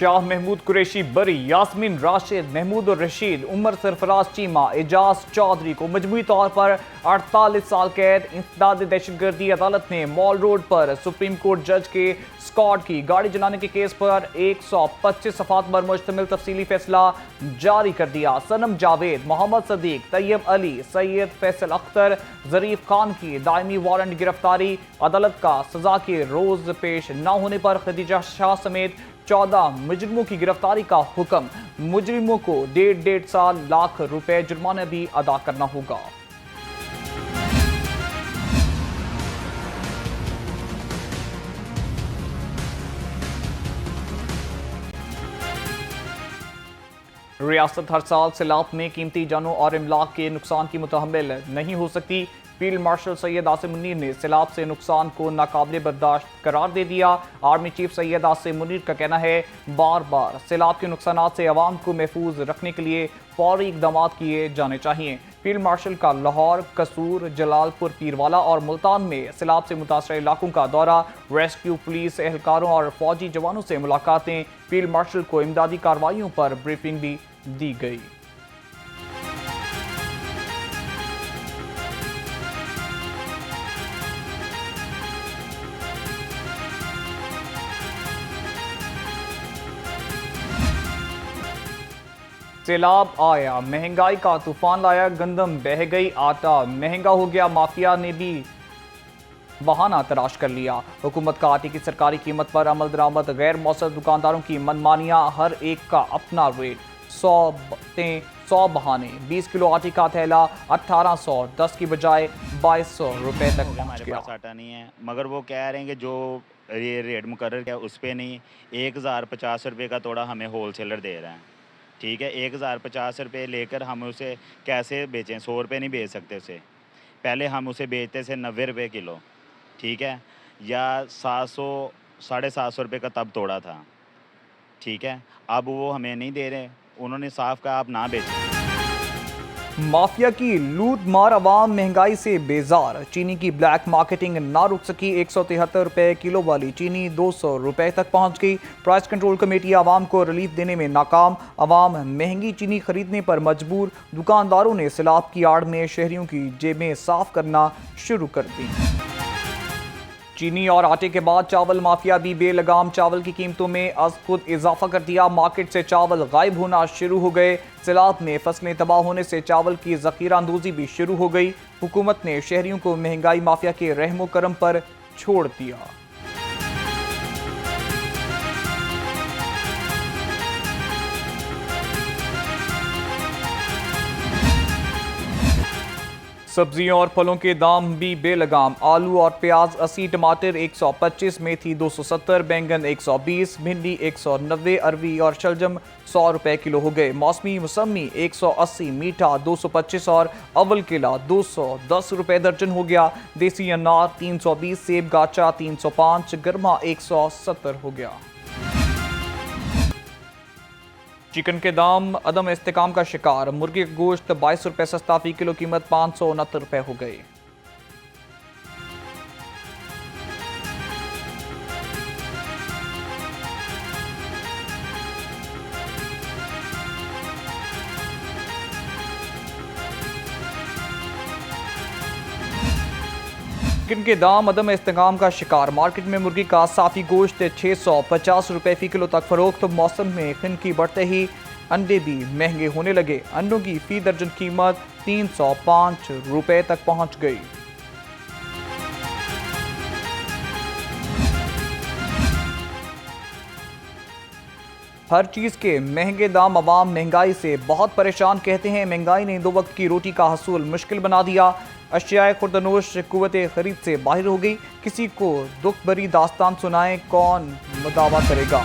शाह महमूद कुरैशी बरी, यास्मीन राशिद, महमूद और रशीद, उमर सरफराज चीमा, एजाज चौधरी को मजमूई तौर पर 48 साल कैद। इंसदाद दहशतगर्दी अदालत ने मॉल रोड पर सुप्रीम कोर्ट जज के स्क्वाड की गाड़ी जलाने के केस पर 125 सफ़ात पर मुश्तमिल तफसीली फैसला जारी कर दिया। सनम जावेद, मोहम्मद सदीक, तैयब अली, सैयद फैसल अख्तर, जरीफ खान की दायमी वारंट गिरफ्तारी। अदालत का सजा के रोज पेश न होने पर खदीजा शाह समेत 14 मुजरिमों की गिरफ्तारी का हुक्म। मुजरिमों को 1.5 साल लाख रुपए जुर्माना भी अदा करना होगा। रियासत हर साल सैलाब में कीमती जानों और इमलाक के नुकसान की मुतहम्मिल नहीं हो सकती। फील्ड मार्शल सैयद आसिम मुनीर ने सैलाब से नुकसान को नाकाबिले बर्दाश्त करार दे दिया। आर्मी चीफ सैयद आसिम मुनीर का कहना है, बार बार सैलाब के नुकसान से आवाम को महफूज रखने के लिए फौरी इकदाम किए जाने चाहिए। फील्ड मार्शल का लाहौर, कसूर, जलालपुर, पीरवाला और मुल्तान में सैलाब से मुतासर इलाकों का दौरा, रेस्क्यू पुलिस एहलकारों और फौजी जवानों से मुलाकातें। फील्ड मार्शल को इमदादी कार्रवाइयों पर ब्रीफिंग भी दी गई। सैलाब आया, महंगाई का तूफान लाया, गंदम बह गई, आटा महंगा हो गया। माफिया ने भी बहाना तलाश कर लिया। हुकूमत का आटे की सरकारी कीमत पर अमल दरामद, गैर मौसर दुकानदारों की मनमानियां, हर एक का अपना रेट। 100 बहाने, 20 किलो आटे का थैला 1810 की बजाय 2200 रुपए तक पहुंच हमारे गया। पास आटा नहीं है, मगर वो कह रहे हैं कि जो ये रेट मुकर्रर है उस पे नहीं, 1050 रुपये का तोड़ा हमें होलसेलर दे रहा है। ठीक है, 1050 रुपये लेकर हम उसे कैसे बेचें? 100 रुपये नहीं बेच सकते उसे। पहले हम उसे बेचते थे 90 रुपये किलो, ठीक है, या 700 750 रुपये का तब तोड़ा था। ठीक है, अब वो हमें नहीं दे रहे, उन्होंने साफ कहा आप ना बेचें। माफिया की लूट मार, अवाम महंगाई से बेजार। चीनी की ब्लैक मार्केटिंग ना रुक सकी। 173 रुपए किलो वाली चीनी 200 रुपए तक पहुंच गई। प्राइस कंट्रोल कमेटी आवाम को रिलीफ देने में नाकाम। अवाम महंगी चीनी खरीदने पर मजबूर। दुकानदारों ने सैलाब की आड़ में शहरियों की जेबें साफ करना शुरू कर दी। चीनी और आटे के बाद चावल माफिया भी बेलगाम। चावल की कीमतों में अज खुद इजाफा कर दिया। मार्केट से चावल गायब होना शुरू हो गए। सैलाब में फसलें तबाह होने से चावल की जखीरा अंदोजी भी शुरू हो गई। हुकूमत ने शहरियों को महंगाई माफिया के रहमो करम पर छोड़ दिया। सब्जियों और फलों के दाम भी बेलगाम। आलू और प्याज 80, टमाटर 125, मेथी 270, बैंगन 120, भिंडी 190, अरवी और शलजम 100 रुपए किलो हो गए। मौसमी मौसमी 180, मीठा 225 और अव्वल केला 210 रुपए दर्जन हो गया। देसी अनार 320, सेब गाचा 305, गरमा 170 हो गया। चिकन के दाम अदम इस्तेकाम का शिकार। मुर्गी का गोश्त 22 रुपए सस्ता, फी किलो कीमत 569 रुपए हो गई। चिकन के दाम अदम इस्तेकाम का शिकार। मार्केट में मुर्गी का साफी गोश्त 650 रुपए फी किलो तक फरोख्त। मौसम में खिनकी बढ़ते ही अंडे भी महंगे होने लगे। अंडों की फी दर्जन कीमत 305 रुपए तक पहुंच गई। हर चीज के महंगे दाम, अवाम महंगाई से बहुत परेशान। कहते हैं महंगाई ने 2 वक्त की रोटी का हसूल मुश्किल बना दिया। अशियाए खुर्दनोश कुव्वत खरीद से बाहर हो गई। किसी को दुख भरी दास्तान सुनाए, कौन मुदावा करेगा?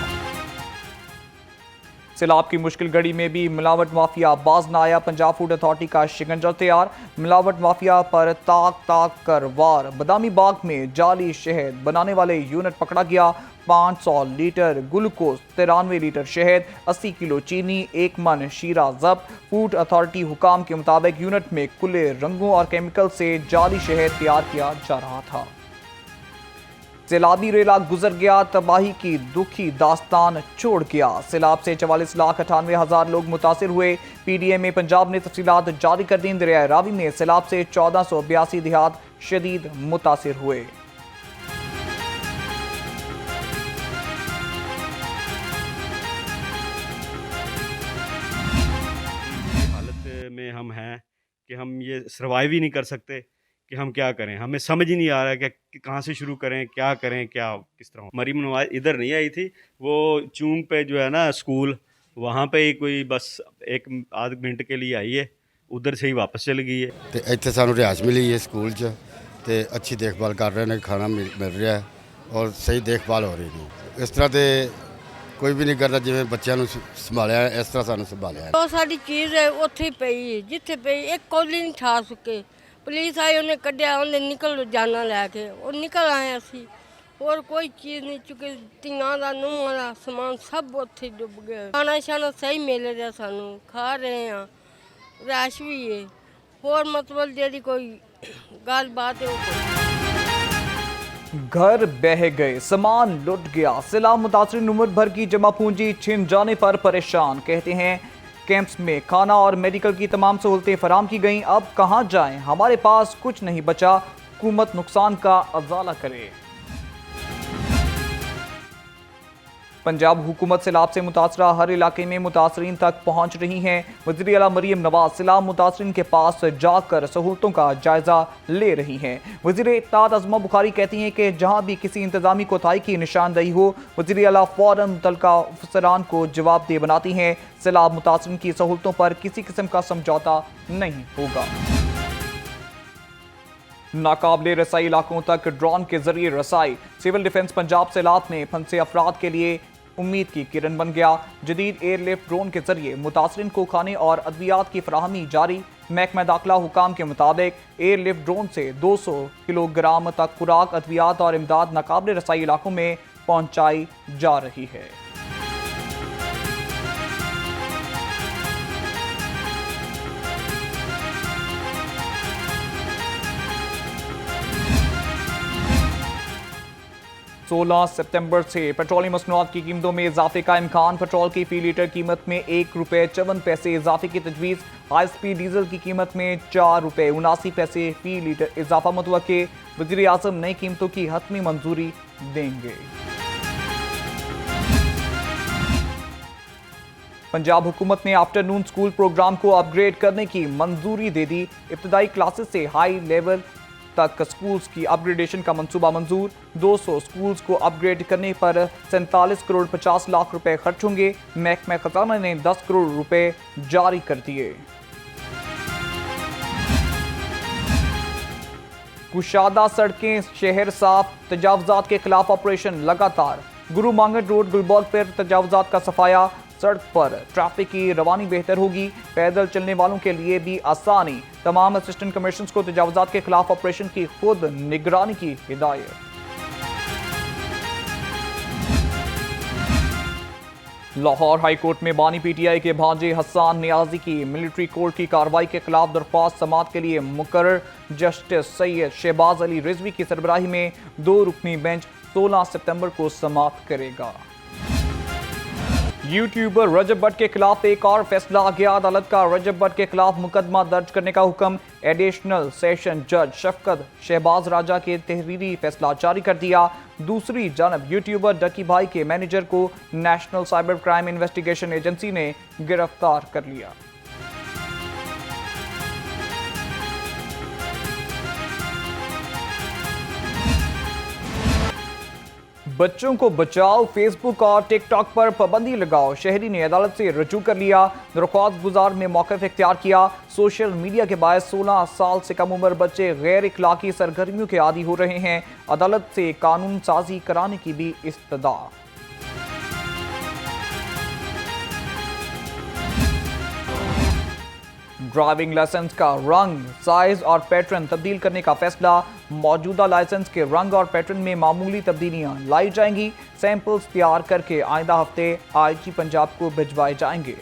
सैलाब की मुश्किल घड़ी में भी मिलावट माफिया बाज न आया। पंजाब फूड अथॉरिटी का शिकंजा तैयार। मिलावट माफिया पर ताक कर वार। बदामी बाग में जाली शहद बनाने वाले यूनिट पकड़ा गया। 500 लीटर ग्लूकोज, 93 लीटर शहद, 80 किलो चीनी, 1 मन शीरा जब्त। फूड अथॉरिटी हुकाम के मुताबिक यूनिट में खुले रंगों और केमिकल से जाली शहद तैयार किया जा रहा था। सैलाबी रेला गुजर गया, तबाही की दुखी दास्तान छोड़ गया। सैलाब से 44,98,000 लोग मुतासिर हुए। PDM पंजाब ने तफसीलात जारी कर दी। दरिया रावी में सैलाब से 1482 देहात शदीद मुतासिर हुए। हालत में हम हैं कि हम ये सर्वाइव ही नहीं कर सकते कि हम क्या करें। हमें समझ ही नहीं आ रहा है कि कहाँ से शुरू करें, क्या करें, क्या किस तरह। मरीम नवाज इधर नहीं आई थी, वो चूंग पे जो है ना स्कूल, वहाँ पे ही कोई बस एक आध मिनट के लिए आई है, उधर से ही वापस चली गई है। ਤੇ ਇੱਥੇ ਸਾਨੂੰ ਰਿਹਾਇਸ਼ ਮਿਲੀ ਹੈ ਸਕੂਲ 'ਚ ਤੇ ਅੱਛੀ ਦੇਖਭਾਲ ਕਰ ਰਹੇ ਨੇ, ਖਾਣਾ ਮਿਲ ਰਿਹਾ ਹੈ ਔਰ ਸਹੀ ਦੇਖਭਾਲ ਹੋ ਰਹੀ ਹੈ। ਇਸ ਤਰ੍ਹਾਂ ਤੇ ਕੋਈ ਵੀ ਨਹੀਂ ਕਰਦਾ ਜਿਵੇਂ ਬੱਚਿਆਂ ਨੂੰ ਸੰਭਾਲਿਆ ਹੈ, ਇਸ ਤਰ੍ਹਾਂ ਸਾਨੂੰ ਸੰਭਾਲਿਆ ਹੈ। ਉਹ ਸਾਡੀ ਚੀਜ਼ ਹੈ ਉੱਥੇ ਹੀ ਪਈ ਹੈ, ਜਿੱਥੇ ਪਈ ਇੱਕ ਕੌਲੀ ਨਹੀਂ ਠਾ ਸਕੇ। ਪੁਲਿਸ ਆਈ, ਉਹਨੇ ਕੱਢਿਆ, ਉਹਨੇ ਨਿਕਲ ਜਾਣਾ ਲੈ ਕੇ, ਉਹ ਨਿਕਲ ਆਏ ਅਸੀਂ। ਹੋਰ ਕੋਈ ਚੀਜ਼ ਨਹੀਂ ਚੁੱਕੀ, ਧੀਆਂ ਦਾ ਨੂੰਹਾਂ ਦਾ ਸਮਾਨ ਸਭ ਉੱਥੇ ਡੁੱਬ ਗਿਆ। ਖਾਣਾ ਸ਼ਾਨਾ ਸਹੀ ਮਿਲ ਰਿਹਾ ਸਾਨੂੰ, ਖਾ ਰਹੇ ਹਾਂ, ਰੈਸ਼ ਵੀ ਹੈ। ਹੋਰ ਮਤਲਬ ਜਿਹੜੀ ਕੋਈ ਗੱਲਬਾਤ है वो घर बह गए, सामान लुट गया। सैलाब मुतासरीन उम्र भर की जमा पूंजी छिन जाने पर परेशान। कहते हैं कैंप्स में खाना और मेडिकल की तमाम सहूलतें फराम की गईं, अब कहां जाएं, हमारे पास कुछ नहीं बचा। हुकूमत नुकसान का अजाला करे। पंजाब हुकूमत सैलाब से मुतासरा हर इलाके में मुतासरीन तक पहुँच रही हैं। वज़ीर आला मरीम नवाज सैलाब मुतासरीन के पास जाकर सहूलतों का जायज़ा ले रही हैं। वज़ीर इत्तेहाद अज़मा बुखारी कहती हैं कि जहाँ भी किसी इंतज़ामी कोताही की निशानदही हो, वज़ीर आला फ़ौरन मुतल्लिका अफसरान को जवाबदेह बनाती हैं। सैलाब मुतासरीन की सहूलतों पर किसी किस्म का समझौता नहीं होगा। नाकाबिले रसाई इलाकों तक ड्रोन के जरिए रसाई। सिविल डिफेंस पंजाब सैलाब में फंसे अफराद के लिए उम्मीद की किरण बन गया। जदीद एयरलिफ्ट ड्रोन के जरिए मुतासरीन को खाने और अद्वियात की फराहमी जारी। महकमा दाखिला हुकाम के मुताबिक एयरलिफ्ट ड्रोन से 200 किलोग्राम तक खुराक, अद्वियात और इमदाद नाकाबिले रसाई इलाकों में पहुंचाई जा रही है। सोलह सितंबर से पेट्रोलियम मसनूआत की कीमतों में इजाफे का इम्कान। पेट्रोल की फी लीटर कीमत में ₹1.54 इजाफे की तजवीज़। हाई स्पीड डीजल की कीमत में ₹4.79 फी लीटर इजाफा मुतवक्के। वज़ीर आज़म नई कीमतों की हतमी मंजूरी देंगे। पंजाब हुकूमत ने आफ्टरनून स्कूल प्रोग्राम को अपग्रेड करने की मंजूरी दे दी। इब्तदाई क्लासेस से हाई लेवल तक स्कूल्स की अपग्रेडेशन का मंसूबा मंजूर। 200 स्कूल्स को अपग्रेड करने पर 47 करोड़ 50 लाख रुपए खर्च होंगे। महकमा खजाना ने 10 करोड़ रुपए जारी कर दिए। कुशादा सड़कें, शहर साफ, तजावजात के खिलाफ ऑपरेशन लगातार। गुरु मांगट रोड गुलबर्ग पर तजावजात का सफाया। सड़क पर ट्रैफिक की रवानी बेहतर होगी। पैदल चलने वालों के लिए भी आसानी। तमाम असिस्टेंट कमिश्नर्स को तजावजात के खिलाफ ऑपरेशन की खुद निगरानी की हिदायत। लाहौर हाई कोर्ट में बानी PTI के भांजे हसन नियाजी की मिलिट्री कोर्ट की कार्रवाई के खिलाफ दरख्वास्त समाअत के लिए मुकर्रर। जस्टिस सैयद शहबाज अली रिजवी की सरबराही में 2 रुकनी बेंच 16 सितंबर को समाअत करेगा। यूट्यूबर रजब भट्ट के खिलाफ एक और फैसला आ गया। अदालत का रजब भट्ट के खिलाफ मुकदमा दर्ज करने का हुक्म। एडिशनल सेशन जज शफकत शहबाज राजा के तहरीरी फैसला जारी कर दिया। दूसरी जानब यूट्यूबर डकी भाई के मैनेजर को national cyber crime investigation agency ने गिरफ्तार कर लिया। बच्चों को बचाओ, फेसबुक और टिकटॉक पर पाबंदी लगाओ। शहरी ने अदालत से रजू कर लिया। दरख्वास्त गुजार ने मौक़िफ़ इख्तियार किया। सोशल मीडिया के बायस 16 साल से कम उम्र बच्चे गैर इखलाकी सरगर्मियों के आदी हो रहे हैं। अदालत से कानून साजी कराने की भी इस्तदा। ड्राइविंग लाइसेंस का रंग, साइज और पैटर्न तब्दील करने का फैसला। मौजूदा लाइसेंस के रंग और पैटर्न में मामूली तब्दीलियां लाई जाएंगी। सैंपल्स तैयार करके आइंदा हफ्ते IG पंजाब को भिजवाए जाएंगे।